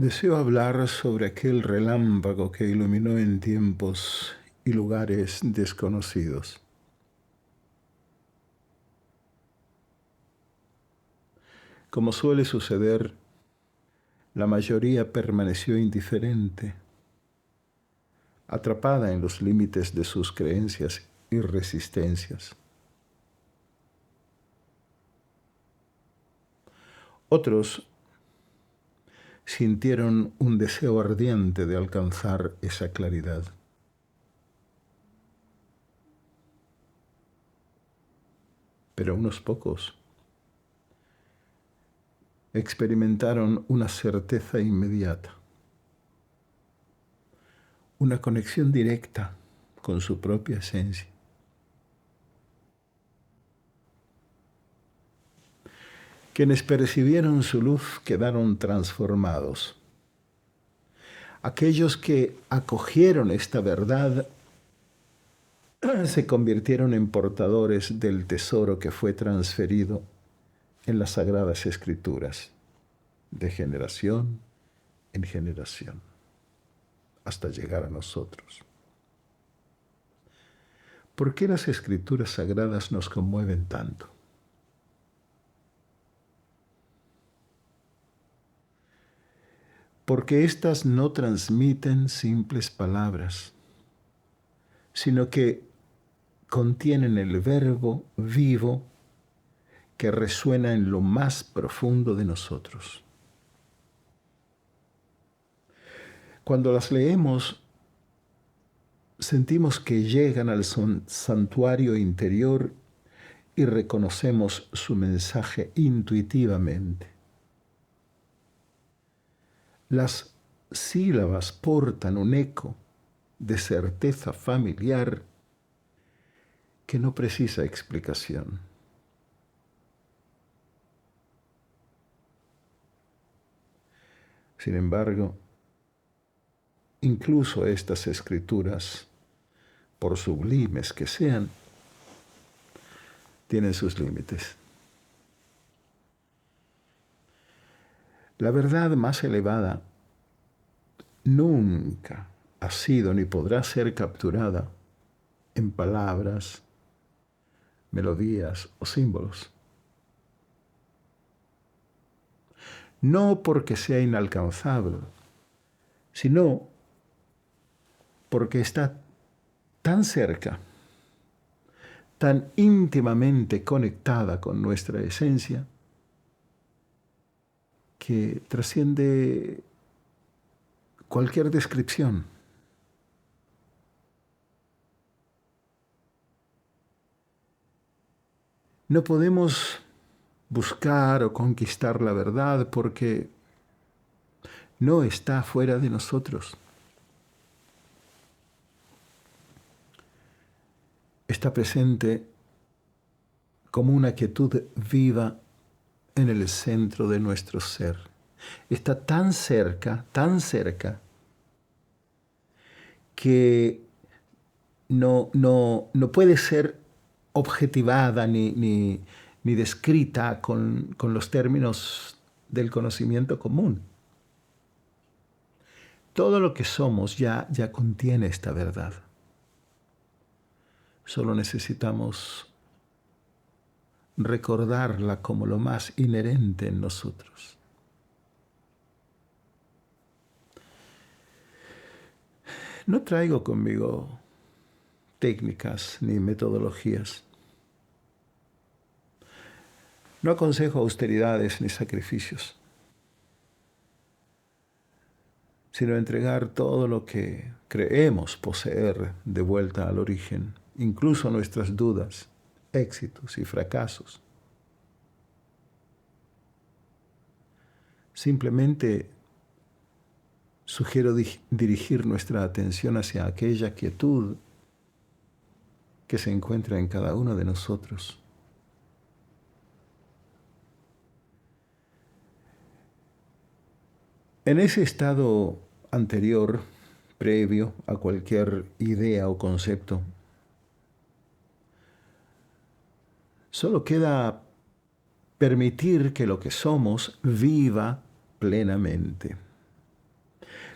Deseo hablar sobre aquel relámpago que iluminó en tiempos y lugares desconocidos. Como suele suceder, la mayoría permaneció indiferente, atrapada en los límites de sus creencias y resistencias. Otros sintieron un deseo ardiente de alcanzar esa claridad. Pero unos pocos experimentaron una certeza inmediata, una conexión directa con su propia esencia. Quienes percibieron su luz quedaron transformados. Aquellos que acogieron esta verdad se convirtieron en portadores del tesoro que fue transferido en las Sagradas Escrituras, de generación en generación, hasta llegar a nosotros. ¿Por qué las Escrituras Sagradas nos conmueven tanto? Porque éstas no transmiten simples palabras, sino que contienen el verbo vivo que resuena en lo más profundo de nosotros. Cuando las leemos, sentimos que llegan al santuario interior y reconocemos su mensaje intuitivamente. Las sílabas portan un eco de certeza familiar que no precisa explicación. Sin embargo, incluso estas escrituras, por sublimes que sean, tienen sus límites. La verdad más elevada nunca ha sido ni podrá ser capturada en palabras, melodías o símbolos. No porque sea inalcanzable, sino porque está tan cerca, tan íntimamente conectada con nuestra esencia, que trasciende cualquier descripción. No podemos buscar o conquistar la verdad porque no está fuera de nosotros. Está presente como una quietud viva en el centro de nuestro ser. Está tan cerca, que no puede ser objetivada ni descrita con los términos del conocimiento común. Todo lo que somos ya contiene esta verdad. Solo necesitamos recordarla como lo más inherente en nosotros. No traigo conmigo técnicas ni metodologías. No aconsejo austeridades ni sacrificios, sino entregar todo lo que creemos poseer de vuelta al origen, incluso nuestras dudas, éxitos y fracasos. Simplemente sugiero dirigir nuestra atención hacia aquella quietud que se encuentra en cada uno de nosotros. En ese estado anterior, previo a cualquier idea o concepto, solo queda permitir que lo que somos viva plenamente.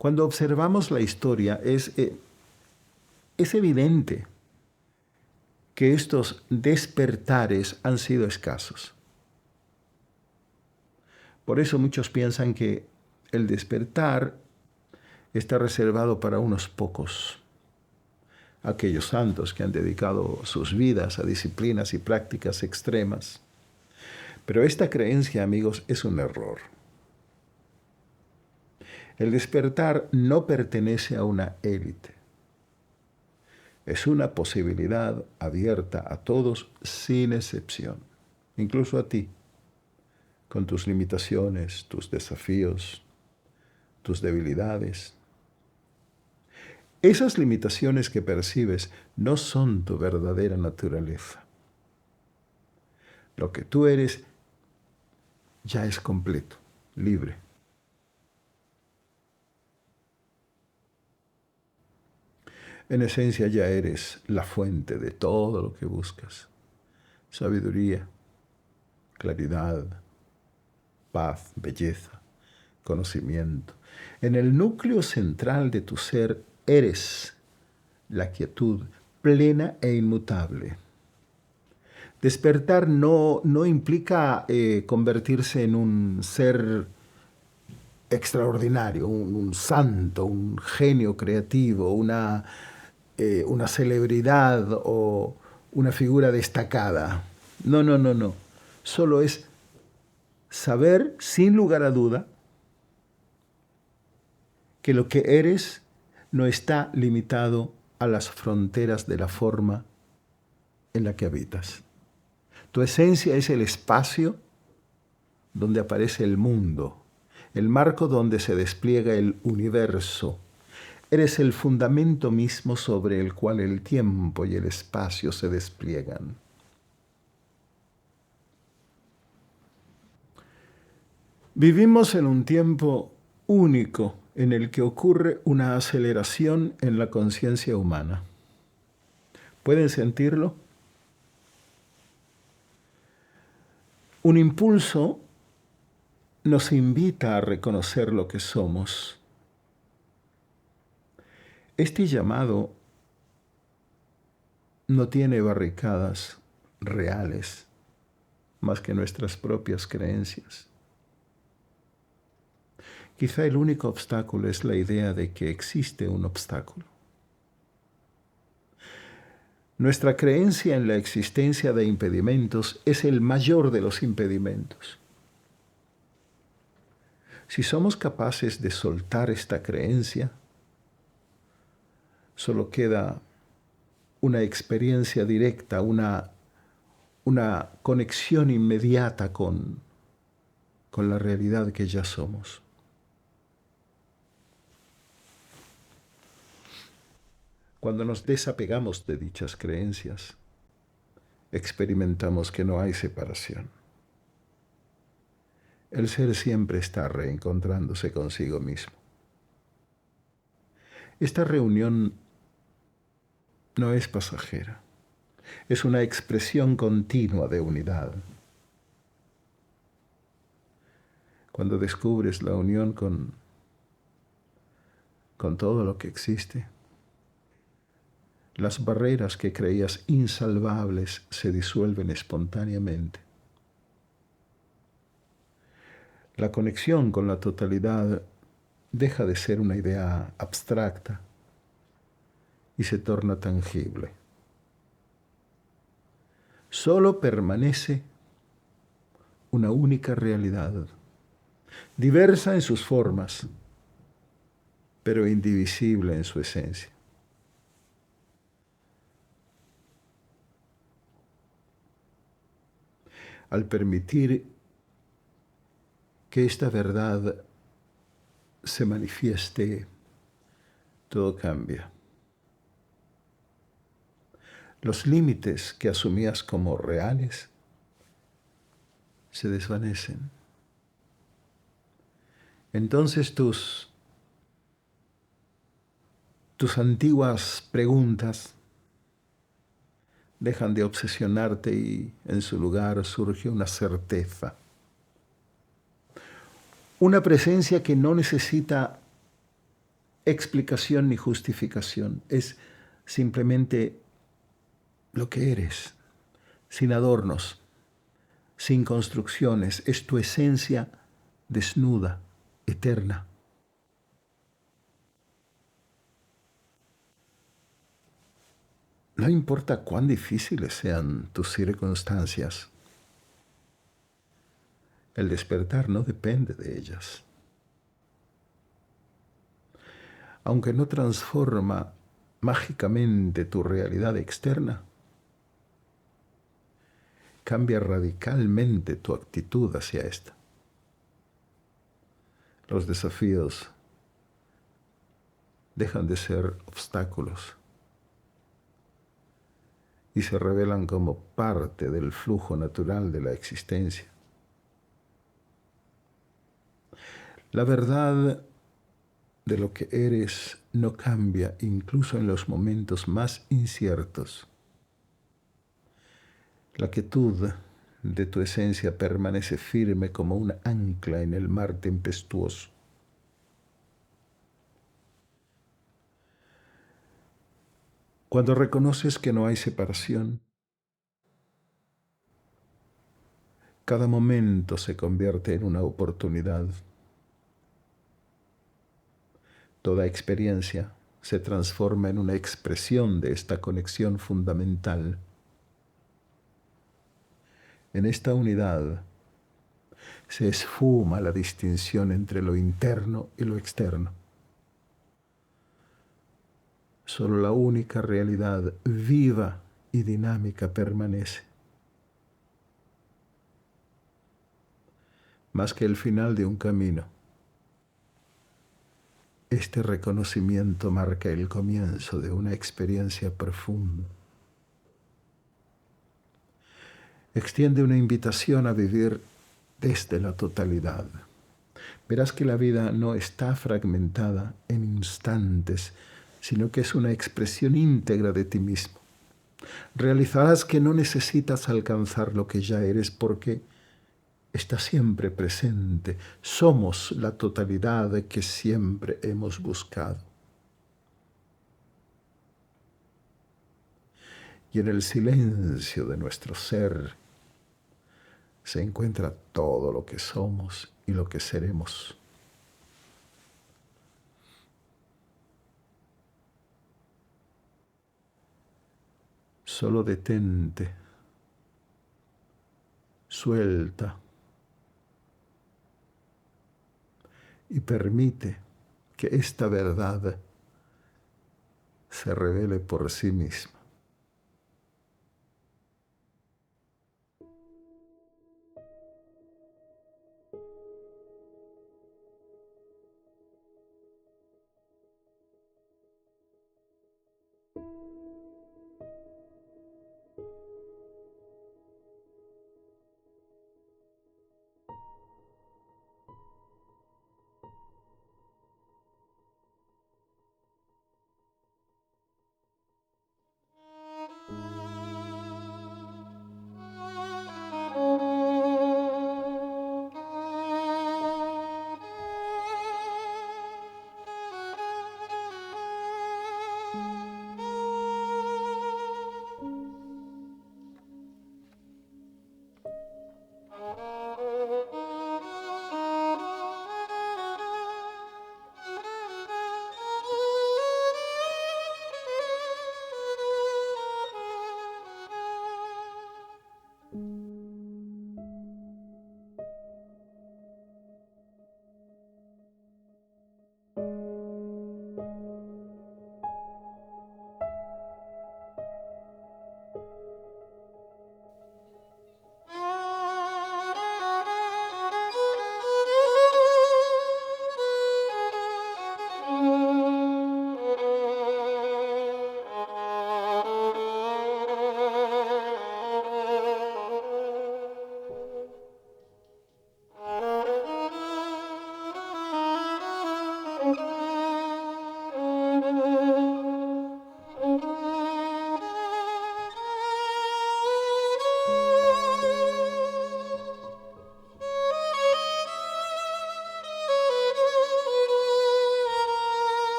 Cuando observamos la historia es evidente que estos despertares han sido escasos. Por eso muchos piensan que el despertar está reservado para unos pocos, aquellos santos que han dedicado sus vidas a disciplinas y prácticas extremas. Pero esta creencia, amigos, es un error. El despertar no pertenece a una élite. Es una posibilidad abierta a todos sin excepción, incluso a ti, con tus limitaciones, tus desafíos, tus debilidades. Esas limitaciones que percibes no son tu verdadera naturaleza. Lo que tú eres ya es completo, libre. En esencia ya eres la fuente de todo lo que buscas. Sabiduría, claridad, paz, belleza, conocimiento. En el núcleo central de tu ser eres la quietud plena e inmutable. Despertar no implica convertirse en un ser extraordinario, un santo, un genio creativo, una celebridad o una figura destacada. No. Solo es saber, sin lugar a duda, que lo que eres no está limitado a las fronteras de la forma en la que habitas. Tu esencia es el espacio donde aparece el mundo, el marco donde se despliega el universo. Eres el fundamento mismo sobre el cual el tiempo y el espacio se despliegan. Vivimos en un tiempo único en el que ocurre una aceleración en la conciencia humana. ¿Pueden sentirlo? Un impulso nos invita a reconocer lo que somos. Este llamado no tiene barricadas reales más que nuestras propias creencias. Quizá el único obstáculo es la idea de que existe un obstáculo. Nuestra creencia en la existencia de impedimentos es el mayor de los impedimentos. Si somos capaces de soltar esta creencia, solo queda una experiencia directa, una conexión inmediata con la realidad que ya somos. Cuando nos desapegamos de dichas creencias, experimentamos que no hay separación. El ser siempre está reencontrándose consigo mismo. Esta reunión no es pasajera, es una expresión continua de unidad. Cuando descubres la unión con todo lo que existe, las barreras que creías insalvables se disuelven espontáneamente. La conexión con la totalidad deja de ser una idea abstracta y se torna tangible. Solo permanece una única realidad, diversa en sus formas, pero indivisible en su esencia. Al permitir que esta verdad se manifieste, todo cambia. Los límites que asumías como reales se desvanecen. Entonces tus antiguas preguntas dejan de obsesionarte y en su lugar surge una certeza. Una presencia que no necesita explicación ni justificación. Es simplemente lo que eres, sin adornos, sin construcciones. Es tu esencia desnuda, eterna. No importa cuán difíciles sean tus circunstancias, el despertar no depende de ellas. Aunque no transforma mágicamente tu realidad externa, cambia radicalmente tu actitud hacia esta. Los desafíos dejan de ser obstáculos y se revelan como parte del flujo natural de la existencia. La verdad de lo que eres no cambia incluso en los momentos más inciertos. La quietud de tu esencia permanece firme como un ancla en el mar tempestuoso. Cuando reconoces que no hay separación, cada momento se convierte en una oportunidad. Toda experiencia se transforma en una expresión de esta conexión fundamental. En esta unidad se esfuma la distinción entre lo interno y lo externo. Solo la única realidad viva y dinámica permanece. Más que el final de un camino, este reconocimiento marca el comienzo de una experiencia profunda. Extiende una invitación a vivir desde la totalidad. Verás que la vida no está fragmentada en instantes, sino que es una expresión íntegra de ti mismo. Realizarás que no necesitas alcanzar lo que ya eres porque está siempre presente. Somos la totalidad que siempre hemos buscado. Y en el silencio de nuestro ser se encuentra todo lo que somos y lo que seremos. Solo detente, suelta y permite que esta verdad se revele por sí misma.